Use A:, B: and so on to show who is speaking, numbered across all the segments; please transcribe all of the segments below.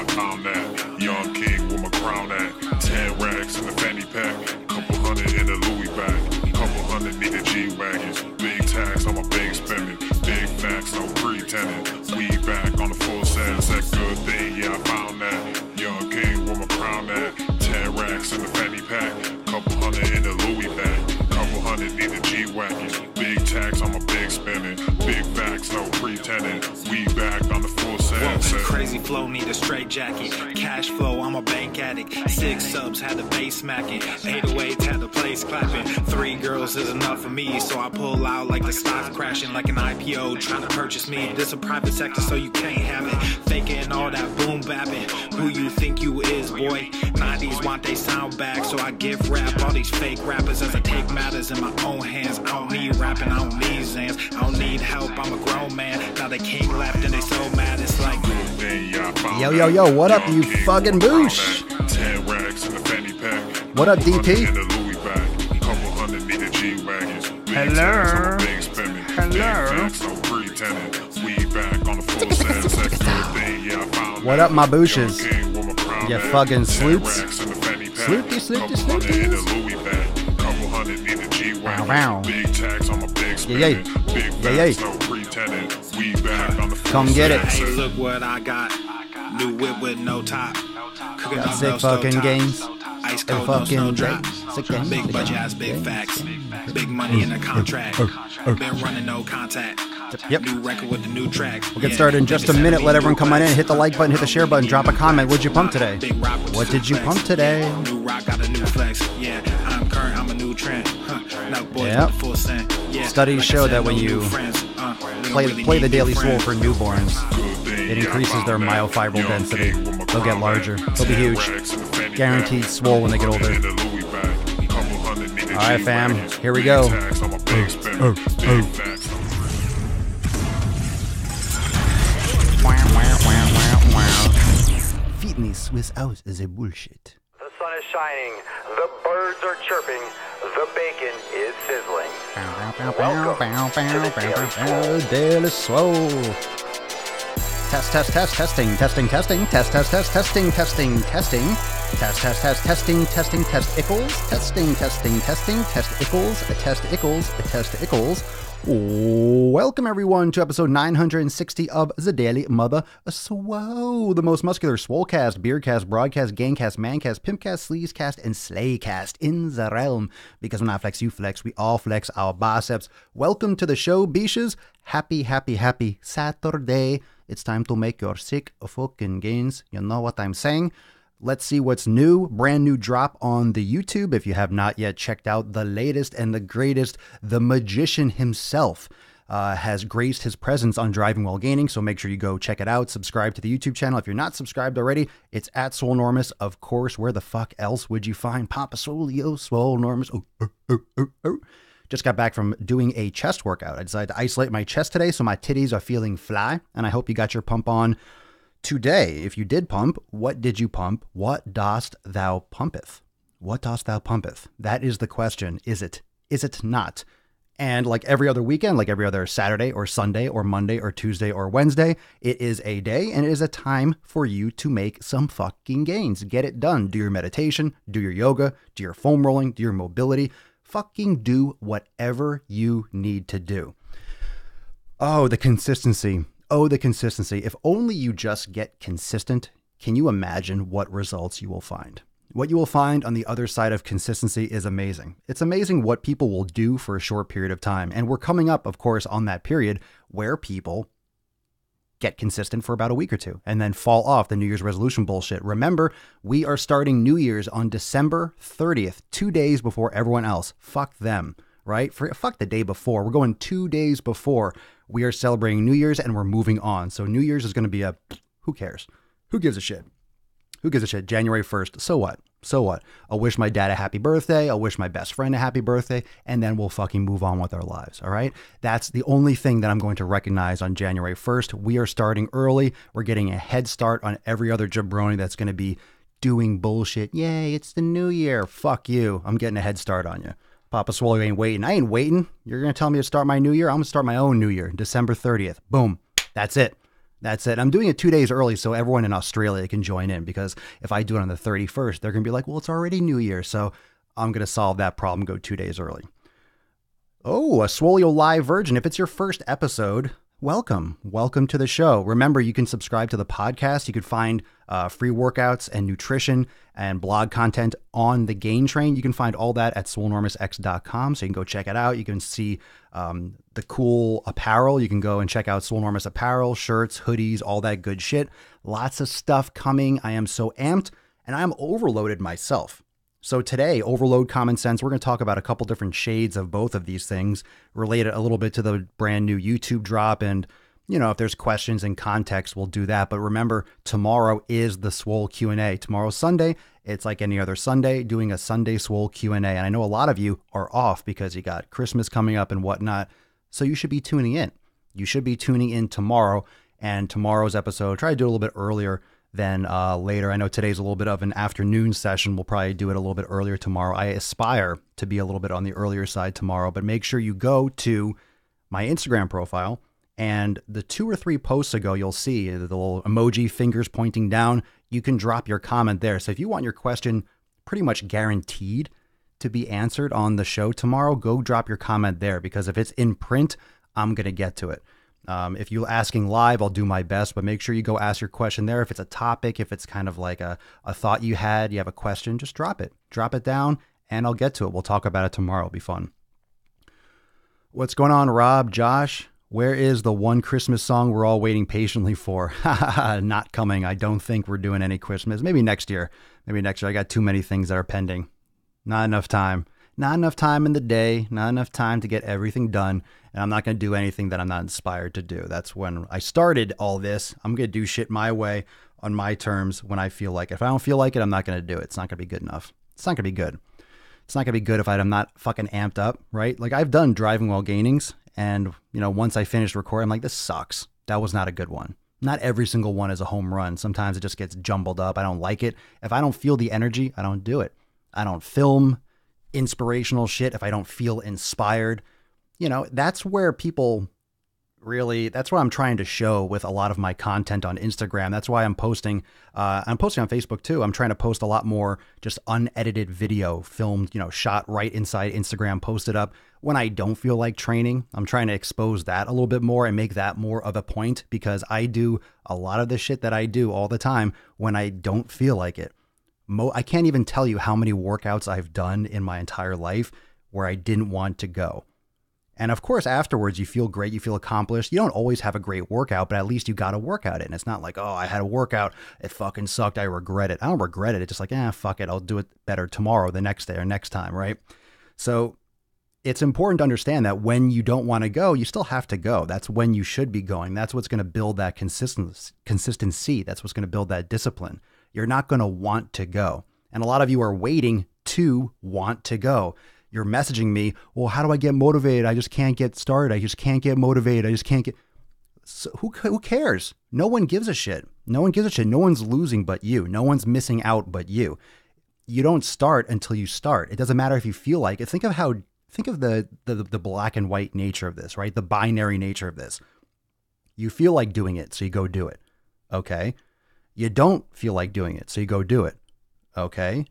A: I found that. Young king with my crown at. 10 racks in the fanny pack. Couple hundred in the Louis bag. Couple hundred need the G-Wagons. Big tax on my big spending. Big facts, no pretending. We back on the full set. That good thing, yeah, I found that. Young king with my crown at. 10 racks in the fanny pack. Couple hundred in the Louis bag. Couple hundred need the G-Wagons. Big tax on my big spending. Big facts, no pretending. We back on the full set.
B: Crazy flow, need a straight jacket. Cash flow, I'm a bank addict. 6 subs, had the bass smacking. 808s, had the place clapping. 3 girls is enough for me, so I pull out like the stock crashing. Like an IPO, trying to purchase me. This a private sector, so you can't have it. Faking all that boom bapping. Who you think you is, boy? 90s want they sound back, so I give rap all these fake rappers as I take matters in my own hands. I don't need rapping, I don't need Zans. I don't need help, I'm a grown man. Now the king left and they so mad, it's like
C: yo, yo, yo, what up, you fucking boosh? What up, DP?
D: Hello.
C: What up, my booshes? You fucking sloots? Slooty. Wow. Yeah. Come get it.
B: Hey, look what I got. New whip with no top. Cooking
C: Got
B: up
C: sick
B: no stove
C: fucking
B: top.
C: games.
B: Ice
C: Sick
B: cold, no snow
C: fucking
B: drop.
C: games. Sick games.
B: Big
C: Sick
B: budget
C: games.
B: ass, big facts. Big money in the contract. Been running no contact.
C: Yep.
B: New record with the new tracks.
C: We'll get started in just a minute. Let everyone come on in. Hit the like button, hit the share button, drop a comment. What'd you pump today? What did you pump today?
B: New rock got a new flex. Yeah, I'm current, I'm a new trend. Now boys
C: Yep.
B: with the full scent. Yeah,
C: Studies
B: like I
C: show
B: said,
C: that when
B: no
C: you
B: new friends.
C: play the Daily Swole for newborns, it increases their myofibril density. They'll get larger. They'll be huge. Guaranteed swole when they get older. All right, fam. Here we go. Fitness without the bullshit.
E: The sun is shining, the birds are chirping, the bacon is sizzling.
C: Daily Swole. Testing. Testing. Test Ickles. Welcome everyone to episode 960 of the Daily Mother Swole, the most muscular swolecast, beercast, broadcast, gangcast, mancast, pimpcast, sleazecast, and slaycast in the realm. Because when I flex, you flex, we all flex our biceps. Welcome to the show, beaches. Happy Saturday. It's time to make your sick fucking gains. You know what I'm saying? Let's see what's new. Brand new drop on the YouTube. If you have not yet checked out the latest and the greatest, the magician himself has graced his presence on Driving While Gaining. So make sure you go check it out. Subscribe to the YouTube channel. If you're not subscribed already, it's at Swolenormous. Of course, where the fuck else would you find Papa Swoleo, Swolenormous? Just got back from doing a chest workout. I decided to isolate my chest today, so my titties are feeling fly. And I hope you got your pump on today. If you did pump, what did you pump? What dost thou pumpeth? What dost thou pumpeth? That is the question. Is it? Is it not? And like every other weekend, like every other Saturday or Sunday or Monday or Tuesday or Wednesday, it is a day and it is a time for you to make some fucking gains. Get it done. Do your meditation, do your yoga, do your foam rolling, do your mobility. Fucking do whatever you need to do. Oh, the consistency. If only you just get consistent, can you imagine what results you will find? What you will find on the other side of consistency is amazing. It's amazing what people will do for a short period of time. And we're coming up, of course, on that period where people get consistent for about a week or two and then fall off the New Year's resolution bullshit. Remember, we are starting New Year's on December 30th, 2 days before everyone else. Fuck them, right? Fuck the day before. We're going 2 days before. We are celebrating New Year's and we're moving on. So New Year's is going to be a, who cares? Who gives a shit? January 1st. So what? I'll wish my dad a happy birthday. I'll wish my best friend a happy birthday. And then we'll fucking move on with our lives. All right. That's the only thing that I'm going to recognize on January 1st. We are starting early. We're getting a head start on every other jabroni that's going to be doing bullshit. Yay, it's the new year. Fuck you. I'm getting a head start on you. Papa Swole, you ain't waiting. I ain't waiting. You're going to tell me to start my new year? I'm going to start my own new year, December 30th. Boom. That's it. That's it. I'm doing it 2 days early so everyone in Australia can join in, because if I do it on the 31st, they're going to be like, well, it's already New Year. So I'm going to solve that problem, go 2 days early. Oh, a Swole live virgin. If it's your first episode, welcome. Welcome to the show. Remember, you can subscribe to the podcast. You can find free workouts and nutrition and blog content on the Gain Train. You can find all that at swolenormousx.com. So you can go check it out. You can see the cool apparel. You can go and check out Swole Enormous apparel, shirts, hoodies, all that good shit. Lots of stuff coming. I am so amped, and I'm overloaded myself. So today, Overload Common Sense, we're going to talk about a couple different shades of both of these things, related a little bit to the brand new YouTube drop. And, you know, if there's questions in context, we'll do that. But remember, tomorrow is the Swole Q&A. Tomorrow's Sunday. It's like any other Sunday, doing a Sunday Swole Q&A. And I know a lot of you are off because you got Christmas coming up and whatnot. So you should be tuning in. You should be tuning in tomorrow. And tomorrow's episode, try to do it a little bit earlier than later. I know today's a little bit of an afternoon session. We'll probably do it a little bit earlier tomorrow. I aspire to be a little bit on the earlier side tomorrow, but make sure you go to my Instagram profile, and the 2 or 3 posts ago, you'll see the little emoji fingers pointing down. You can drop your comment there. So if you want your question pretty much guaranteed to be answered on the show tomorrow, go drop your comment there, because if it's in print, I'm going to get to it. If you're asking live, I'll do my best, but make sure you go ask your question there. If it's a topic, if it's kind of like a thought you had, you have a question, just drop it. Drop it down, and I'll get to it. We'll talk about it tomorrow. It'll be fun. What's going on, Rob, Josh? Where is the one Christmas song we're all waiting patiently for? Not coming. I don't think we're doing any Christmas. Maybe next year. Maybe next year. I got too many things that are pending. Not enough time. Not enough time in the day. Not enough time to get everything done. And I'm not going to do anything that I'm not inspired to do. That's when I started all this. I'm going to do shit my way, on my terms, when I feel like it. If I don't feel like it, I'm not going to do it. It's not going to be good enough. It's not going to be good. It's not going to be good if I'm not fucking amped up, right? Like, I've done driving while gainings, and, you know, once I finished recording, I'm like, this sucks. That was not a good one. Not every single one is a home run. Sometimes it just gets jumbled up. I don't like it. If I don't feel the energy, I don't do it. I don't film inspirational shit if I don't feel inspired. You know, that's where people really, that's what I'm trying to show with a lot of my content on Instagram. That's why I'm posting on Facebook too. I'm trying to post a lot more just unedited video, filmed, you know, shot right inside Instagram, posted up when I don't feel like training. I'm trying to expose that a little bit more and make that more of a point, because I do a lot of the shit that I do all the time when I don't feel like it. I can't even tell you how many workouts I've done in my entire life where I didn't want to go. And of course, afterwards, you feel great. You feel accomplished. You don't always have a great workout, but at least you got to work out it. And it's not like, oh, I had a workout. It fucking sucked. I regret it. I don't regret it. It's just like, fuck it. I'll do it better tomorrow, the next day, or next time, right? So it's important to understand that when you don't want to go, you still have to go. That's when you should be going. That's what's going to build that consistency. That's what's going to build that discipline. You're not going to want to go. And a lot of you are waiting to want to go. You're messaging me, well, how do I get motivated? I just can't get started. I just can't get motivated. I just can't get... So who cares? No one gives a shit. No one gives a shit. No one's losing but you. No one's missing out but you. You don't start until you start. It doesn't matter if you feel like it. Think of the black and white nature of this, right? The binary nature of this. You feel like doing it, so you go do it. Okay. You don't feel like doing it, so you go do it. Okay.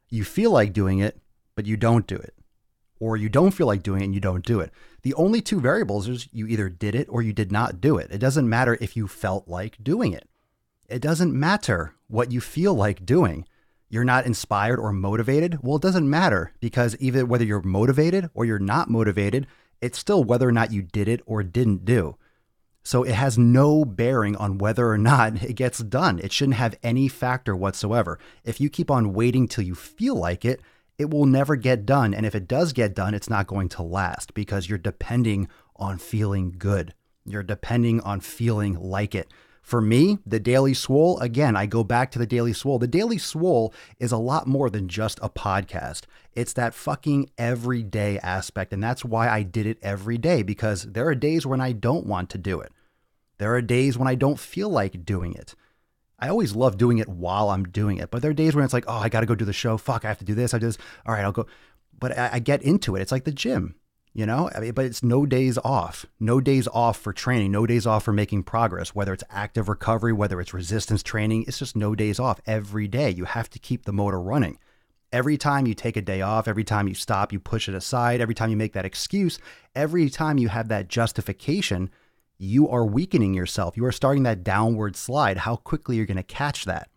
C: You feel like doing it, but you don't do it. Or you don't feel like doing it and you don't do it. The only two variables is you either did it or you did not do it. It doesn't matter if you felt like doing it. It doesn't matter what you feel like doing. You're not inspired or motivated. Well, it doesn't matter, because either whether you're motivated or you're not motivated, it's still whether or not you did it or didn't do. So it has no bearing on whether or not it gets done. It shouldn't have any factor whatsoever. If you keep on waiting till you feel like it, it will never get done. And if it does get done, it's not going to last, because you're depending on feeling good. You're depending on feeling like it. For me, the Daily Swole, again, I go back to the Daily Swole. The Daily Swole is a lot more than just a podcast. It's that fucking everyday aspect. And that's why I did it every day, because there are days when I don't want to do it. There are days when I don't feel like doing it. I always love doing it while I'm doing it, but there are days when it's like, oh, I got to go do the show. Fuck, I have to do this. I do this. All right, I'll go. But I get into it. It's like the gym. I mean, but it's no days off, no days off for training, no days off for making progress, whether it's active recovery, whether it's resistance training, it's just no days off every day. You have to keep the motor running. Every time you take a day off, every time you stop, you push it aside, every time you make that excuse, every time you have that justification, you are weakening yourself. You are starting that downward slide. How quickly you're going to catch that.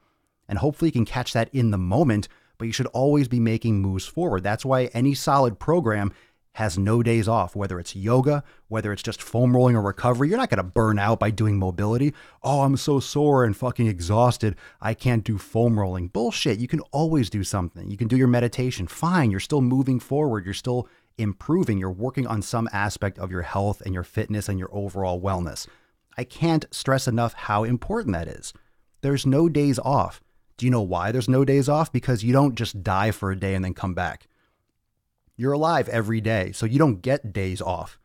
C: And hopefully you can catch that in the moment, but you should always be making moves forward. That's why any solid program has no days off, whether it's yoga, whether it's just foam rolling or recovery. You're not going to burn out by doing mobility. Oh, I'm so sore and fucking exhausted, I can't do foam rolling. Bullshit. You can always do something. You can do your meditation. Fine. You're still moving forward. You're still improving. You're working on some aspect of your health and your fitness and your overall wellness. I can't stress enough how important that is. There's no days off. Do you know why there's no days off? Because you don't just die for a day and then come back. You're alive every day, so you don't get days off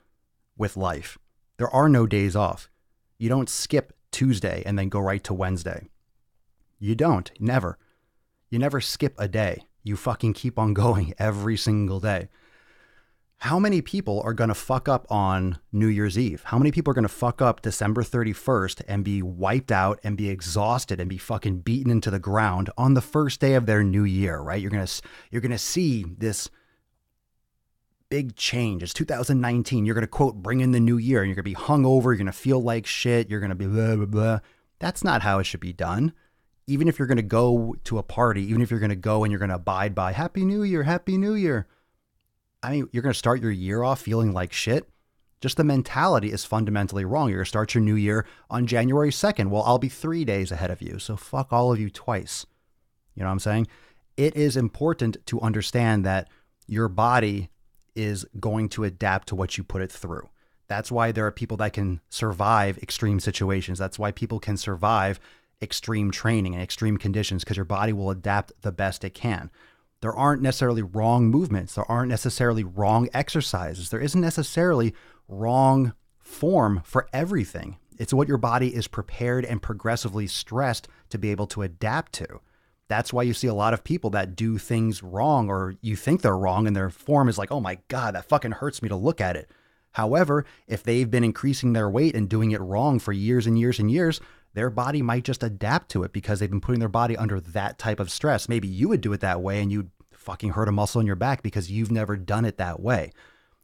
C: with life. There are no days off. You don't skip Tuesday and then go right to Wednesday. You don't. Never. You never skip a day. You fucking keep on going every single day. How many people are going to fuck up on New Year's Eve? How many people are going to fuck up December 31st and be wiped out and be exhausted and be fucking beaten into the ground on the first day of their new year, right? You're going to see this big change. It's 2019. You're going to, quote, bring in the new year, and you're going to be hungover. You're going to feel like shit. You're going to be blah, blah, blah. That's not how it should be done. Even if you're going to go to a party, even if you're going to go and you're going to abide by Happy New Year, Happy New Year. I mean, you're going to start your year off feeling like shit. Just the mentality is fundamentally wrong. You're going to start your new year on January 2nd. Well, I'll be 3 days ahead of you. So fuck all of you twice. You know what I'm saying? It is important to understand that your body is going to adapt to what you put it through. That's why there are people that can survive extreme situations. That's why people can survive extreme training and extreme conditions, because your body will adapt the best it can. There aren't necessarily wrong movements. There aren't necessarily wrong exercises. There isn't necessarily wrong form for everything. It's what your body is prepared and progressively stressed to be able to adapt to. That's why you see a lot of people that do things wrong, or you think they're wrong, and their form is like, oh my God, that fucking hurts me to look at it. However, if they've been increasing their weight and doing it wrong for years and years and years, their body might just adapt to it because they've been putting their body under that type of stress. Maybe you would do it that way and you'd fucking hurt a muscle in your back because you've never done it that way.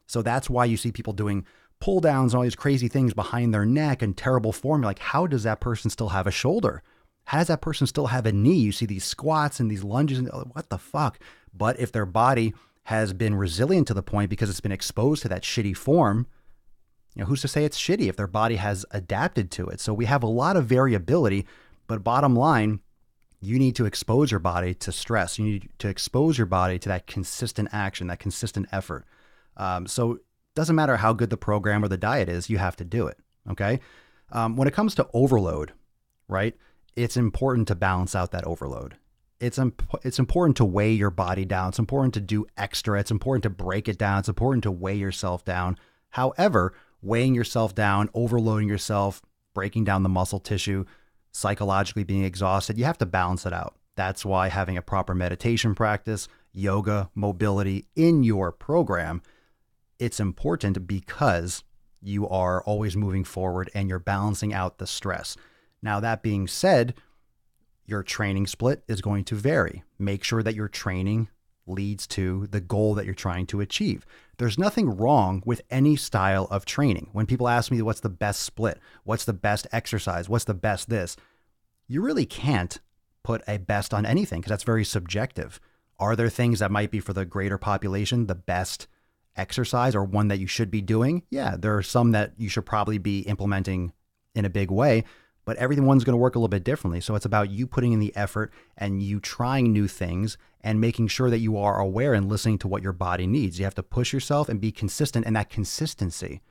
C: So that's why you see people doing pull downs and all these crazy things behind their neck and terrible form. You're like, how does that person still have a shoulder? How does that person still have a knee? You see these squats and these lunges and what the fuck? But if their body has been resilient to the point because it's been exposed to that shitty form, you know, who's to say it's shitty if their body has adapted to it? So we have a lot of variability, but bottom line, you need to expose your body to stress. You need to expose your body to that consistent action, that consistent effort. So it doesn't matter how good the program or the diet is, you have to do it. Okay. When it comes to overload, right? It's important to balance out that overload. It's important to weigh your body down. It's important to do extra. It's important to break it down. It's important to weigh yourself down. However, weighing yourself down, overloading yourself, breaking down the muscle tissue, psychologically being exhausted, you have to balance it out. That's why having a proper meditation practice, yoga, mobility in your program, it's important because you are always moving forward and you're balancing out the stress. Now, that being said, your training split is going to vary. Make sure that your training leads to the goal that you're trying to achieve. There's nothing wrong with any style of training. When people ask me what's the best split, what's the best exercise, what's the best this, you really can't put a best on anything because that's very subjective. Are there things that might be for the greater population, the best exercise or one that you should be doing? Yeah, there are some that you should probably be implementing in a big way, but everyone's going to work a little bit differently. So it's about you putting in the effort and you trying new things and making sure that you are aware and listening to what your body needs. You have to push yourself and be consistent. And that consistency,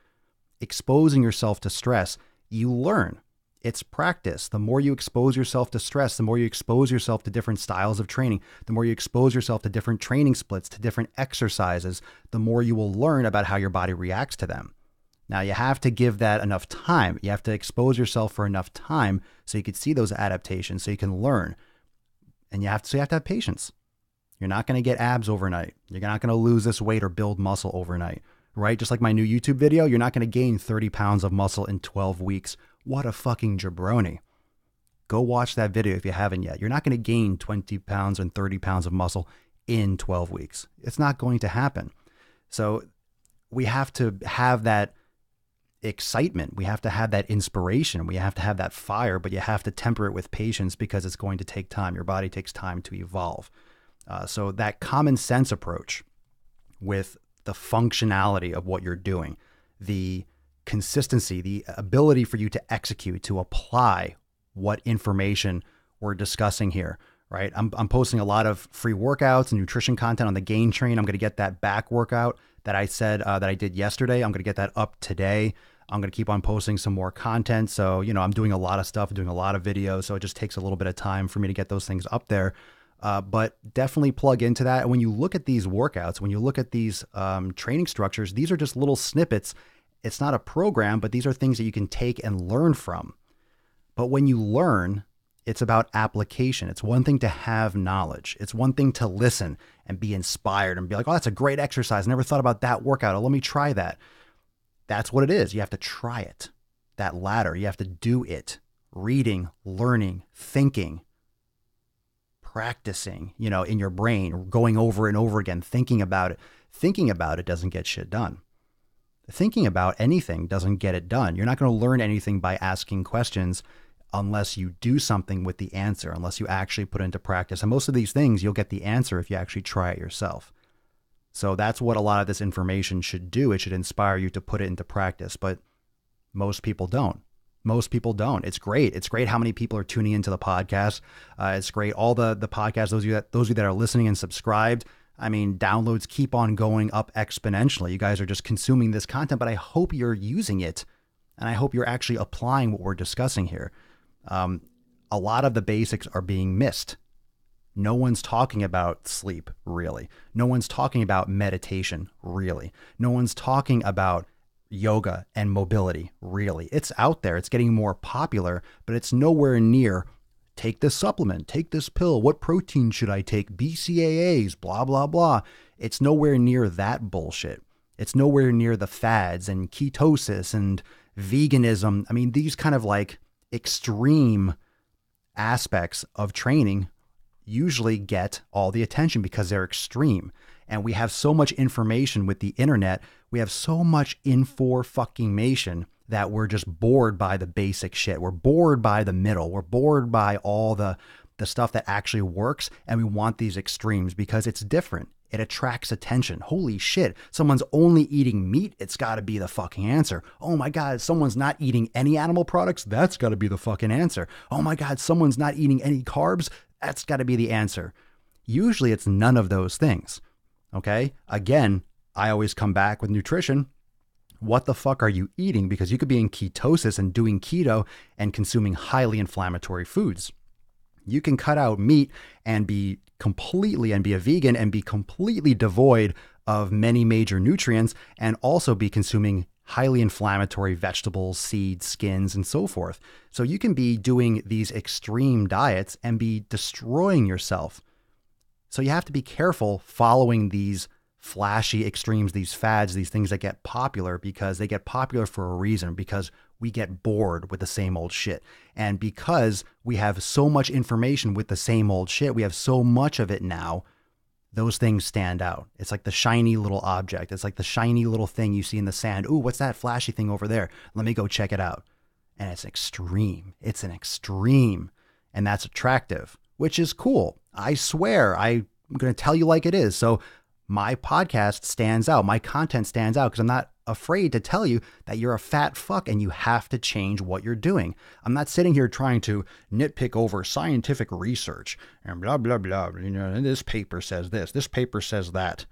C: exposing yourself to stress, you learn. It's practice. The more you expose yourself to stress, the more you expose yourself to different styles of training, the more you expose yourself to different training splits, to different exercises, the more you will learn about how your body reacts to them. Now, you have to give that enough time. You have to expose yourself for enough time so you can see those adaptations, so you can learn. And you have to have patience. You're not going to get abs overnight. You're not going to lose this weight or build muscle overnight, right? Just like my new YouTube video, you're not going to gain 30 pounds of muscle in 12 weeks. What a fucking jabroni. Go watch that video if you haven't yet. You're not going to gain 20 pounds and 30 pounds of muscle in 12 weeks. It's not going to happen. So we have to have that excitement. We have to have that inspiration. We have to have that fire, but you have to temper it with patience because it's going to take time. Your body takes time to evolve. So that common sense approach with the functionality of what you're doing, the consistency, the ability for you to execute, to apply what information we're discussing here, right? I'm posting a lot of free workouts and nutrition content on the Gain Train. I'm going to get that back workout that I said that I did yesterday. I'm going to get that up today. I'm going to keep on posting some more content. So, I'm doing a lot of stuff, doing a lot of videos. So it just takes a little bit of time for me to get those things up there. But definitely plug into that. And when you look at these workouts, when you look at these training structures, these are just little snippets. It's not a program, but these are things that you can take and learn from. But when you learn, it's about application. It's one thing to have knowledge. It's one thing to listen and be inspired and be like, oh, that's a great exercise. I never thought about that workout. Oh, let me try that. That's what it is. You have to try it. That ladder, you have to do it. Reading, learning, thinking, practicing, in your brain, going over and over again, thinking about it. Thinking about it doesn't get shit done. Thinking about anything doesn't get it done. You're not going to learn anything by asking questions unless you do something with the answer, unless you actually put it into practice. And most of these things, you'll get the answer if you actually try it yourself. So that's what a lot of this information should do. It should inspire you to put it into practice, but most people don't. Most people don't. It's great. It's great how many people are tuning into the podcast. It's great. All the podcasts, those of you that are listening and subscribed, I mean, downloads keep on going up exponentially. You guys are just consuming this content, but I hope you're using it. And I hope you're actually applying what we're discussing here. A lot of the basics are being missed. No one's talking about sleep, really. No one's talking about meditation, really. No one's talking about yoga and mobility, really. It's out there. It's getting more popular, but it's nowhere near take this supplement, take this pill. What protein should I take? BCAAs, blah, blah, blah. It's nowhere near that bullshit. It's nowhere near the fads and ketosis and veganism. I mean, these kind of like extreme aspects of training usually get all the attention because they're extreme. And we have so much information with the internet. We have so much info-fucking-mation that we're just bored by the basic shit. We're bored by the middle. We're bored by all the stuff that actually works. And we want these extremes because it's different. It attracts attention. Holy shit. Someone's only eating meat. It's got to be the fucking answer. Oh my God. Someone's not eating any animal products. That's got to be the fucking answer. Oh my God. Someone's not eating any carbs. That's got to be the answer. Usually it's none of those things. Okay. Again, I always come back with nutrition. What the fuck are you eating? Because you could be in ketosis and doing keto and consuming highly inflammatory foods. You can cut out meat and be a vegan and be completely devoid of many major nutrients and also be consuming highly inflammatory vegetables, seeds, skins, and so forth. So you can be doing these extreme diets and be destroying yourself. So you have to be careful following these flashy extremes, these fads, these things that get popular because they get popular for a reason, because we get bored with the same old shit. And because we have so much information with the same old shit, we have so much of it now, those things stand out. It's like the shiny little object. It's like the shiny little thing you see in the sand. Ooh, what's that flashy thing over there? Let me go check it out. And it's extreme. It's an extreme. And that's attractive, which is cool. I swear, I'm going to tell you like it is. So my podcast stands out. My content stands out because I'm not afraid to tell you that you're a fat fuck and you have to change what you're doing. I'm not sitting here trying to nitpick over scientific research and blah, blah, blah. And this paper says this paper says that.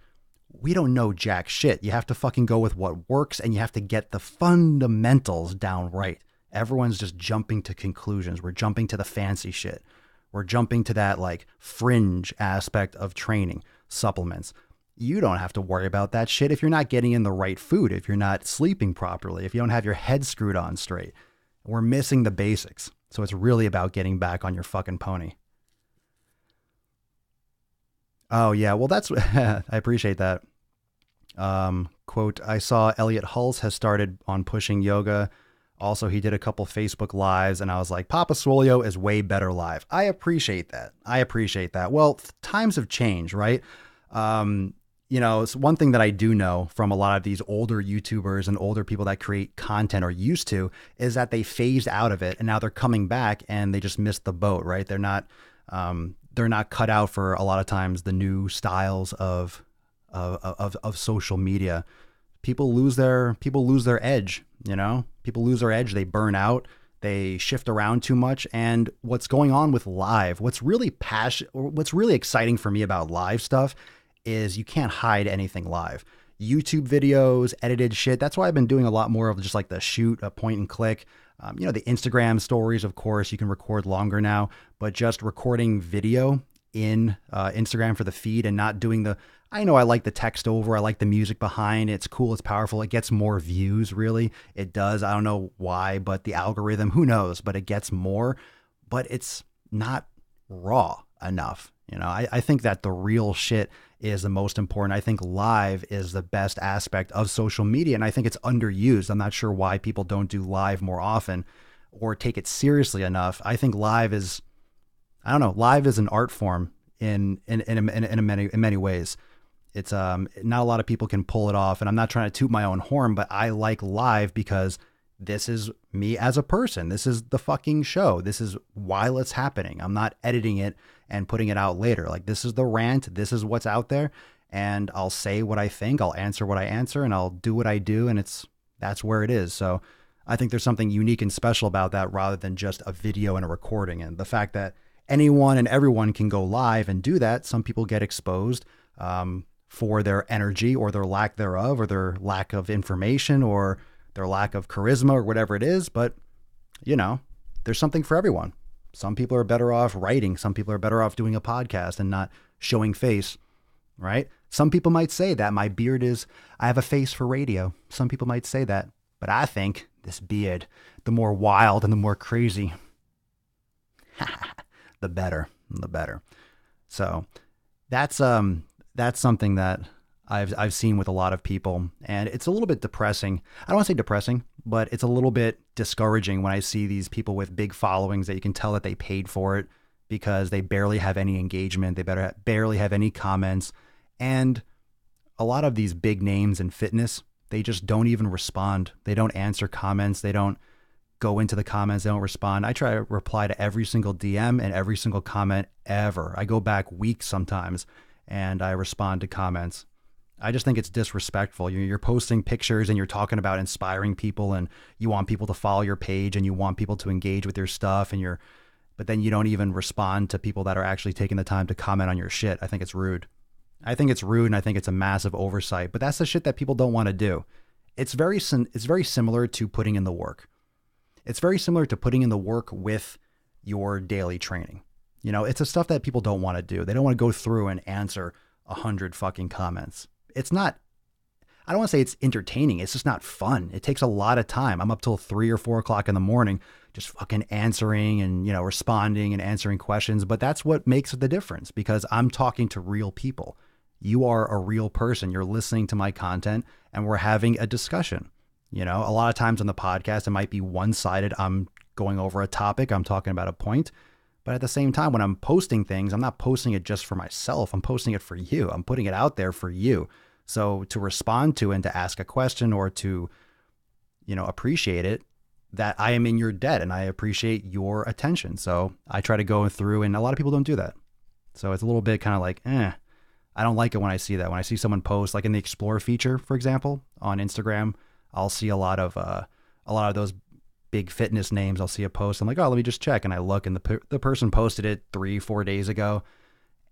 C: We don't know jack shit. You have to fucking go with what works and you have to get the fundamentals down right. Everyone's just jumping to conclusions. We're jumping to the fancy shit. We're jumping to that like fringe aspect of training, supplements. You don't have to worry about that shit if you're not getting in the right food, if you're not sleeping properly, if you don't have your head screwed on straight. We're missing the basics. So it's really about getting back on your fucking pony. Oh yeah, well that's, I appreciate that. Quote, I saw Elliot Hulse has started on pushing yoga. Also, he did a couple Facebook lives, and I was like, Papa Swolio is way better live. I appreciate that. Well, times have changed, right? It's one thing that I do know from a lot of these older YouTubers and older people that create content or used to is that they phased out of it and now they're coming back and they just missed the boat, right? They're not cut out for a lot of times the new styles of social media. People lose their edge, people lose their edge. They burn out. They shift around too much. And what's going on with live, what's really exciting for me about live stuff is you can't hide anything live. YouTube videos, edited shit. That's why I've been doing a lot more of just like the shoot, a point and click. The Instagram stories, of course, you can record longer now, but just recording video in Instagram for the feed and not doing I know I like the text over. I like the music behind. It's cool. It's powerful. It gets more views, really. It does. I don't know why, but the algorithm, who knows, but it gets more, but it's not raw enough. I think that the real shit is the most important. I think live is the best aspect of social media, and I think it's underused. I'm not sure why people don't do live more often or take it seriously enough. I think live is an art form in many ways. It's not a lot of people can pull it off, and I'm not trying to toot my own horn, but I like live because this is me as a person. This is the fucking show. This is while it's happening. I'm not editing it and putting it out later. Like, this is the rant. This is what's out there. And I'll say what I think. I'll answer what I answer, and I'll do what I do. And that's where it is. So I think there's something unique and special about that rather than just a video and a recording. And the fact that anyone and everyone can go live and do that. Some people get exposed for their energy or their lack thereof, or their lack of information, or their lack of charisma, or whatever it is. But, there's something for everyone. Some people are better off writing. Some people are better off doing a podcast and not showing face, right? Some people might say that my beard I have a face for radio. Some people might say that, but I think this beard, the more wild and the more crazy, the better. So that's something that I've seen with a lot of people, and it's a little bit depressing. I don't want to say depressing, but it's a little bit discouraging when I see these people with big followings that you can tell that they paid for it because they barely have any engagement. They barely have any comments. And a lot of these big names in fitness, they just don't even respond. They don't answer comments. They don't go into the comments. They don't respond. I try to reply to every single DM and every single comment ever. I go back weeks sometimes and I respond to comments. I just think it's disrespectful. You're posting pictures and you're talking about inspiring people, and you want people to follow your page and you want people to engage with your stuff, but then you don't even respond to people that are actually taking the time to comment on your shit. I think it's rude. And I think it's a massive oversight, but that's the shit that people don't want to do. It's very similar to putting in the work. It's very similar to putting in the work with your daily training. It's the stuff that people don't want to do. They don't want to go through and answer 100 fucking comments. It's not, I don't want to say it's entertaining. It's just not fun. It takes a lot of time. I'm up till 3 or 4 o'clock in the morning, just fucking answering and, responding and answering questions. But that's what makes the difference, because I'm talking to real people. You are a real person. You're listening to my content and we're having a discussion. A lot of times on the podcast, it might be one-sided. I'm going over a topic. I'm talking about a point. But at the same time, when I'm posting things, I'm not posting it just for myself. I'm posting it for you. I'm putting it out there for you. So to respond to and to ask a question or to, appreciate it, that I am in your debt and I appreciate your attention. So I try to go through, and a lot of people don't do that. So it's a little bit kind of like, I don't like it when I see that. When I see someone post, like in the Explore feature, for example, on Instagram, I'll see a lot of those big fitness names. I'll see a post. I'm like, oh, let me just check. And I look, and the person posted it 3-4 days ago.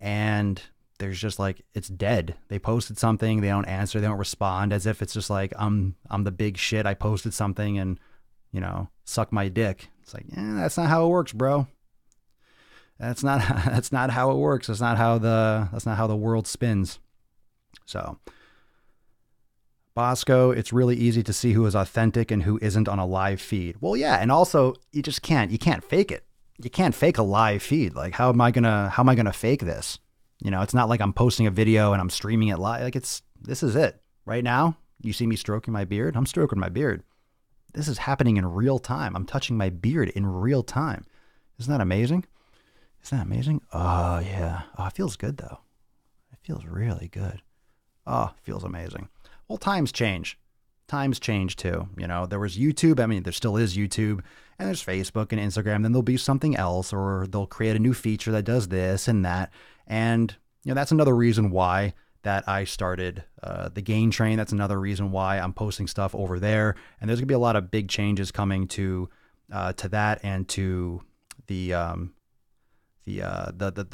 C: And there's just like, it's dead. They posted something. They don't answer. They don't respond, as if it's just like, I'm the big shit. I posted something and, suck my dick. It's like, that's not how it works, bro. That's not how it works. That's not how the world spins. So Bosco, it's really easy to see who is authentic and who isn't on a live feed. Well, yeah. And also you can't fake it. You can't fake a live feed. Like, how am I going to fake this? It's not like I'm posting a video and I'm streaming it live. Like, this is it right now. You see me stroking my beard? I'm stroking my beard. This is happening in real time. I'm touching my beard in real time. Isn't that amazing? Isn't that amazing? Oh, yeah. Oh, it feels good, though. It feels really good. Oh, it feels amazing. Well, times change. Times change, too. You know, there was YouTube. I mean, there still is YouTube. And there's Facebook and Instagram. Then there'll be something else, or they'll create a new feature that does this and that. And, you know, that's another reason why that I started the Gain Train. That's another reason why I'm posting stuff over there. And there's going to be a lot of big changes coming to that and to the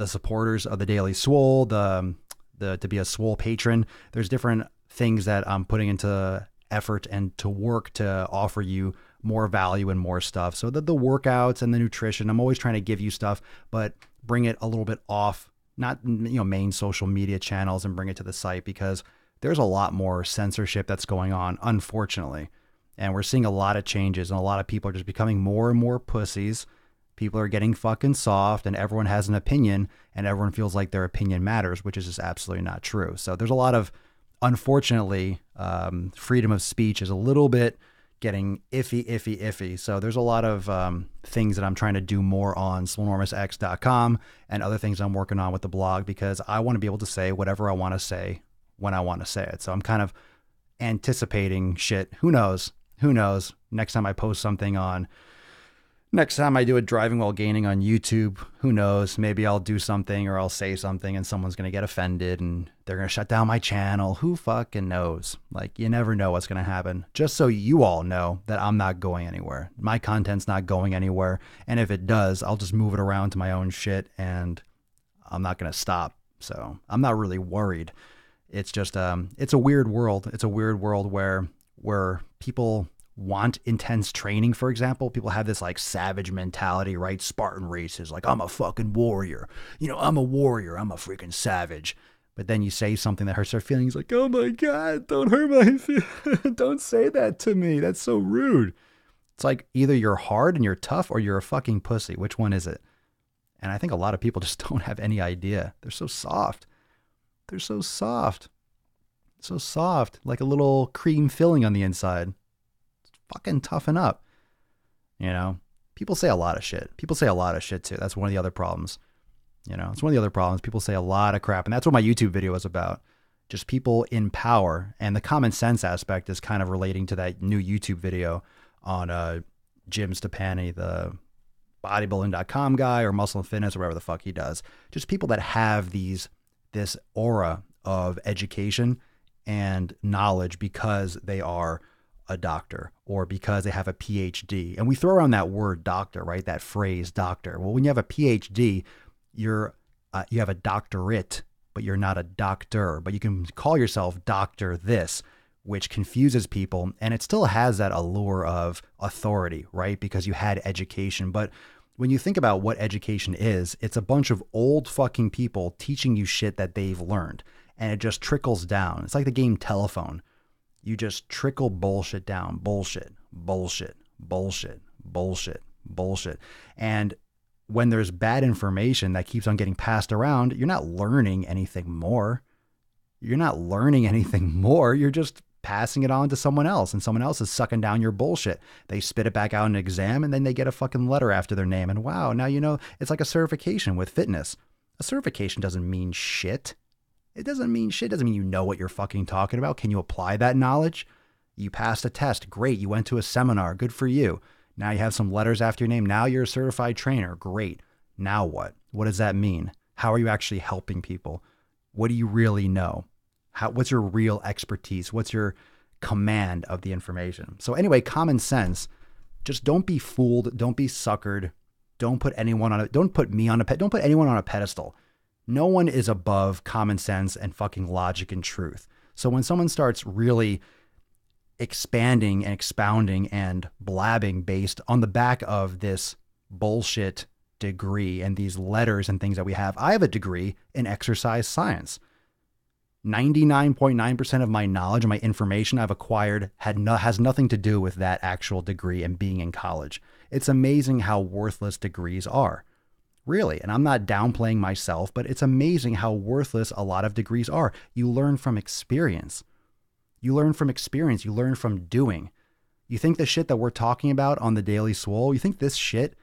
C: supporters of the Daily Swole, to be a Swole patron. There's different things that I'm putting into effort and to work to offer you more value and more stuff. So the workouts and the nutrition, I'm always trying to give you stuff, but bring it a little bit off, not, you know, main social media channels, and bring it to the site, because there's a lot more censorship that's going on, unfortunately. And we're seeing a lot of changes, and a lot of people are just becoming more and more pussies. People are getting fucking soft, and everyone has an opinion, and everyone feels like their opinion matters, which is just absolutely not true. So there's a lot of, unfortunately, freedom of speech is a little bit getting iffy. So there's a lot of things that I'm trying to do more on swolenormousx.com and other things I'm working on with the blog, because I want to be able to say whatever I want to say when I want to say it. So I'm kind of anticipating shit. Who knows? Next time I post something next time I do a driving while gaining on YouTube, who knows? Maybe I'll do something, or I'll say something and someone's going to get offended and they're going to shut down my channel. Who fucking knows? Like, you never know what's going to happen. Just so you all know that I'm not going anywhere. My content's not going anywhere. And if it does, I'll just move it around to my own shit, and I'm not going to stop. So I'm not really worried. It's just, it's a weird world. It's a weird world where people want intense training. For example, people have this like savage mentality, right? Spartan races, like, I'm a fucking warrior. You know, I'm a warrior. I'm a freaking savage. But then you say something that hurts their feelings, like, oh my God, don't hurt my feelings. Don't say that to me. That's so rude. It's like, either you're hard and you're tough, or you're a fucking pussy. Which one is it? And I think a lot of people just don't have any idea. They're so soft. They're so soft. So soft, like a little cream filling on the inside. Fucking toughen up. You know, people say a lot of shit. People say a lot of shit too. That's one of the other problems. You know, it's one of the other problems. People say a lot of crap, and that's what my YouTube video is about. Just people in power, and the common sense aspect is kind of relating to that new YouTube video on Jim Stepani, the bodybuilding.com guy, or Muscle and Fitness, or whatever the fuck he does. Just people that have this aura of education and knowledge because they are a doctor, or because they have a PhD. And we throw around that word doctor, right? That phrase doctor. Well, when you have a PhD, you have a doctorate, but you're not a doctor. But you can call yourself Doctor This, which confuses people. And it still has that allure of authority, right? Because you had education. But when you think about what education is, it's a bunch of old fucking people teaching you shit that they've learned. And it just trickles down. It's like the game Telephone. You just trickle bullshit down. Bullshit. And when there's bad information that keeps on getting passed around, you're not learning anything more. You're just passing it on to someone else, and someone else is sucking down your bullshit. They spit it back out in an exam, and then they get a fucking letter after their name. And wow, now you know, it's like a certification with fitness. A certification doesn't mean shit. It doesn't mean shit. It doesn't mean you know what you're fucking talking about. Can you apply that knowledge? You passed a test. Great. You went to a seminar. Good for you. Now you have some letters after your name. Now you're a certified trainer. Great. Now what? What does that mean? How are you actually helping people? What do you really know? What's your real expertise? What's your command of the information? So anyway, common sense. Just don't be fooled. Don't be suckered. Don't put anyone on it. Don't put me on don't put anyone on a pedestal. No one is above common sense and fucking logic and truth. So when someone starts really expanding and expounding and blabbing based on the back of this bullshit degree and these letters and things that we have, I have a degree in exercise science. 99.9% of my knowledge and my information I've acquired has nothing to do with that actual degree and being in college. It's amazing how worthless degrees are. Really. And I'm not downplaying myself, but it's amazing how worthless a lot of degrees are. You learn from experience. You learn from experience. You learn from doing. You think the shit that we're talking about on the Daily Swole, you think this shit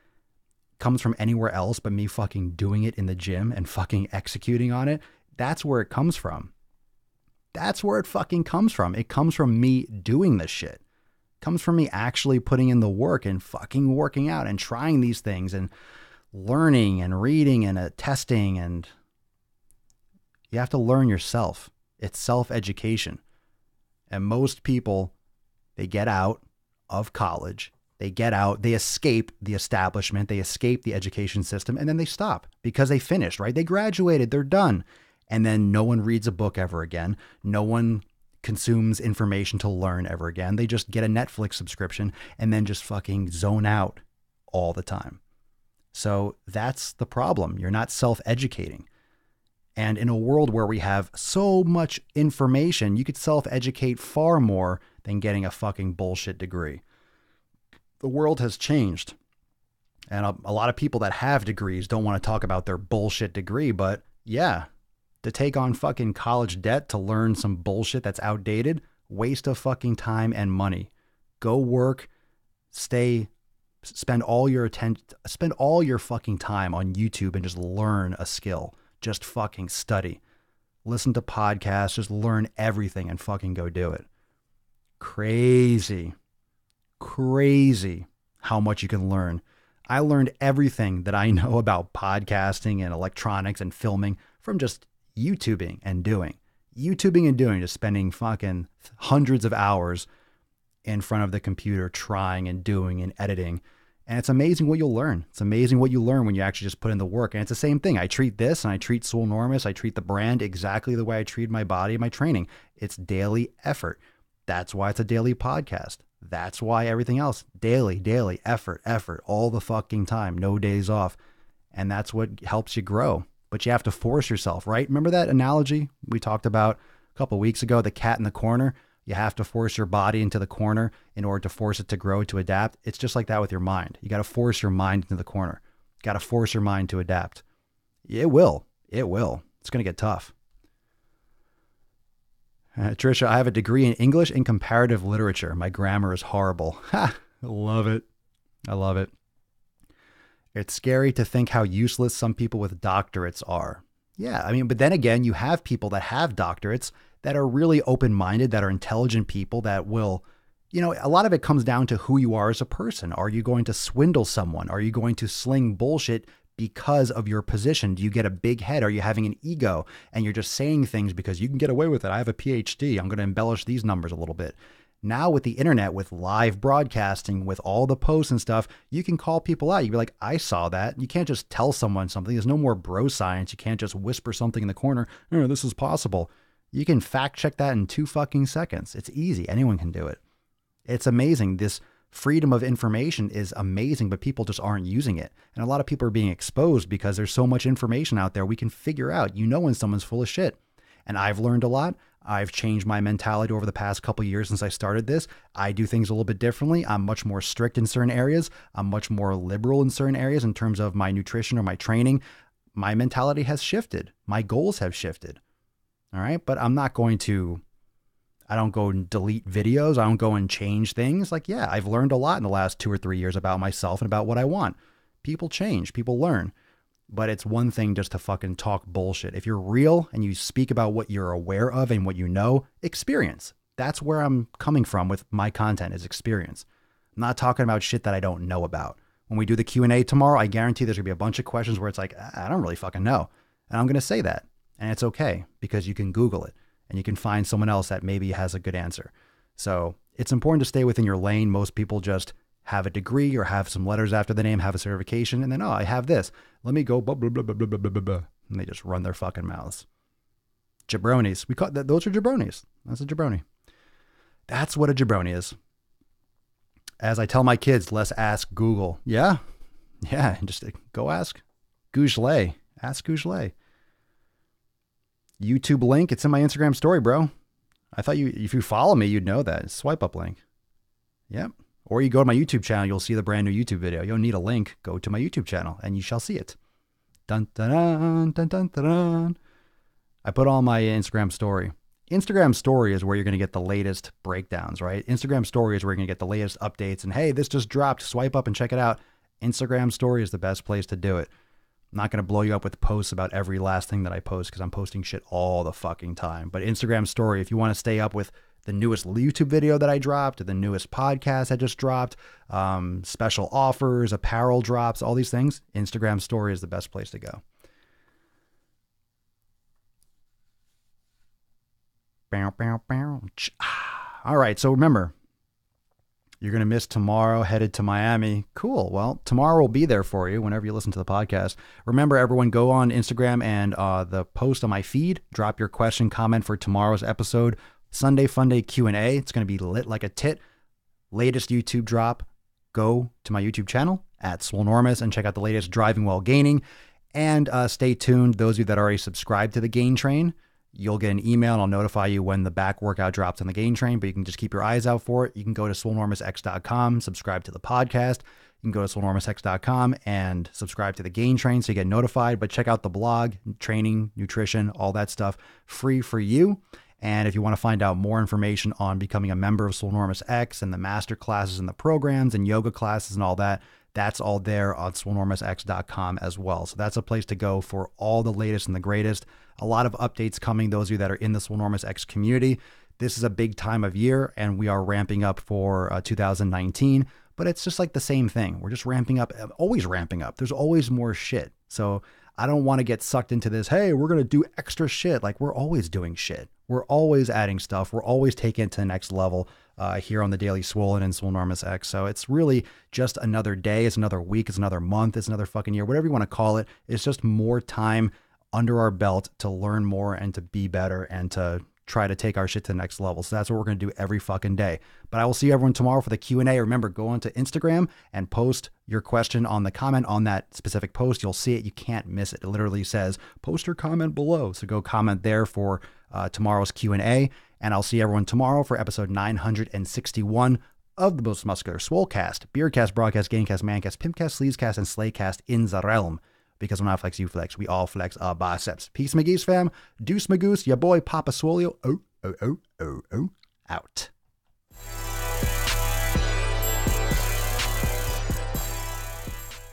C: comes from anywhere else but me fucking doing it in the gym and fucking executing on it? That's where it comes from. That's where it fucking comes from. It comes from me doing this shit. It comes from me actually putting in the work and fucking working out and trying these things and learning and reading and testing. And you have to learn yourself. It's self-education. And most people, they get out of college, they get out, they escape the establishment, they escape the education system, and then they stop because they finished, right? They graduated, they're done. And then no one reads a book ever again. No one consumes information to learn ever again. They just get a Netflix subscription and then just fucking zone out all the time. So that's the problem. You're not self-educating. And in a world where we have so much information, you could self-educate far more than getting a fucking bullshit degree. The world has changed. And a lot of people that have degrees don't want to talk about their bullshit degree, but yeah, to take on fucking college debt to learn some bullshit that's outdated, waste of fucking time and money. Go work, spend all your fucking time on YouTube and just learn a skill. Just fucking study. Listen to podcasts, just learn everything and fucking go do it. Crazy how much you can learn. I learned everything that I know about podcasting and electronics and filming from just YouTubing and doing. Just spending fucking hundreds of hours in front of the computer trying and doing and editing. And it's amazing what you'll learn. It's amazing what you learn when you actually just put in the work. And it's the same thing. I treat this and I treat Swolenormous, I treat the brand exactly the way I treat my body and my training. It's daily effort. That's why it's a daily podcast. That's why everything else, daily effort, all the fucking time, no days off. And that's what helps you grow. But you have to force yourself, right? Remember that analogy we talked about a couple of weeks ago, the cat in the corner? You have to force your body into the corner in order to force it to grow, to adapt. It's just like that with your mind. You got to force your mind into the corner. You got to force your mind to adapt. It will. It's going to get tough. Trisha, I have a degree in English and comparative literature. My grammar is horrible. Ha! I love it. It's scary to think how useless some people with doctorates are. Yeah, I mean, but then again, you have people that have doctorates that are really open-minded, that are intelligent people that will, a lot of it comes down to who you are as a person. Are you going to swindle someone? Are you going to sling bullshit because of your position? Do you get a big head? Are you having an ego and you're just saying things because you can get away with it? I have a PhD. I'm going to embellish these numbers a little bit. Now with the internet, with live broadcasting, with all the posts and stuff, you can call people out. You can be like, I saw that. You can't just tell someone something. There's no more bro science. You can't just whisper something in the corner. Oh, this is possible. You can fact check that in 2 fucking seconds. It's easy. Anyone can do it. It's amazing. This freedom of information is amazing, but people just aren't using it. And a lot of people are being exposed because there's so much information out there. We can figure out, when someone's full of shit. And I've learned a lot. I've changed my mentality over the past couple of years since I started this. I do things a little bit differently. I'm much more strict in certain areas. I'm much more liberal in certain areas in terms of my nutrition or my training. My mentality has shifted. My goals have shifted. All right. But I'm not going to, I don't go and delete videos. I don't go and change things. I've learned a lot in the last 2 or 3 years about myself and about what I want. People change, people learn. But it's one thing just to fucking talk bullshit. If you're real and you speak about what you're aware of and what you know, experience. That's where I'm coming from with my content, is experience. I'm not talking about shit that I don't know about. When we do the Q&A tomorrow, I guarantee there's going to be a bunch of questions where it's like, I don't really fucking know. And I'm going to say that. And it's okay because you can Google it and you can find someone else that maybe has a good answer. So it's important to stay within your lane. Most people just have a degree or have some letters after the name, have a certification, and then, I have this. Let me go, blah, blah, blah, blah, blah, blah, blah, blah. And they just run their fucking mouths. Jabronis. We call that, those are jabronis. That's a jabroni. That's what a jabroni is. As I tell my kids, let's ask Google. Yeah, just go ask Gougelet. Ask Gougelet. YouTube link, it's in my Instagram story, bro. I thought if you follow me, you'd know that. Swipe up link. Yep. Or you go to my YouTube channel, you'll see the brand new YouTube video. You don't need a link. Go to my YouTube channel and you shall see it. Dun, dun, dun, dun, dun, dun, dun. I put on my Instagram story Instagram story is where you're going to get the latest breakdowns, right? Instagram story is where you're going to get the latest updates and, hey, this just dropped. Swipe up and check it out. Instagram story is the best place to do it. I'm not going to blow you up with posts about every last thing that I post because I'm posting shit all the fucking time. But Instagram story, if you want to stay up with the newest YouTube video that I dropped, the newest podcast I just dropped, special offers, apparel drops, all these things, Instagram story is the best place to go. All right, so remember, you're going to miss tomorrow, headed to Miami. Cool. Well, tomorrow will be there for you whenever you listen to the podcast. Remember, everyone, go on Instagram and the post on my feed. Drop your question, comment for tomorrow's episode. Sunday Funday Q&A. It's going to be lit like a tit. Latest YouTube drop. Go to my YouTube channel at Swolenormous and check out the latest Driving While Gaining. And stay tuned. Those of you that already subscribed to the Gain Train, you'll get an email and I'll notify you when the back workout drops on the Gain Train, but you can just keep your eyes out for it. You can go to swolenormousx.com, subscribe to the podcast. You can go to swolenormousx.com and subscribe to the Gain Train so you get notified, but check out the blog, training, nutrition, all that stuff free for you. And if you want to find out more information on becoming a member of Swolenormous X and the master classes and the programs and yoga classes and all that, that's all there on swolenormousx.com as well. So that's a place to go for all the latest and the greatest. A lot of updates coming, those of you that are in the Swolenormous X community. This is a big time of year and we are ramping up for 2019, but it's just like the same thing. We're just ramping up, always ramping up. There's always more shit. So I don't want to get sucked into this, hey, we're going to do extra shit. Like, we're always doing shit. We're always adding stuff. We're always taking it to the next level here on the Daily Swollen and Swolenormous X. So it's really just another day. It's another week. It's another month. It's another fucking year, whatever you want to call it. It's just more time under our belt to learn more and to be better and to try to take our shit to the next level. So that's what we're going to do every fucking day. But I will see everyone tomorrow for the Q&A. Remember, go onto Instagram and post your question on the comment on that specific post. You'll see it. You can't miss it. It literally says, post your comment below. So go comment there for tomorrow's Q&A. And I'll see everyone tomorrow for episode 961 of the Most Muscular Swolecast, Beercast, Broadcast, Gaincast, Mancast, Pimpcast, Sleazecast, and Slaycast in the realm. Because when I flex, you flex. We all flex our biceps. Peace, McGee's fam. Deuce, Magoose, your boy, Papa Swolio. Out.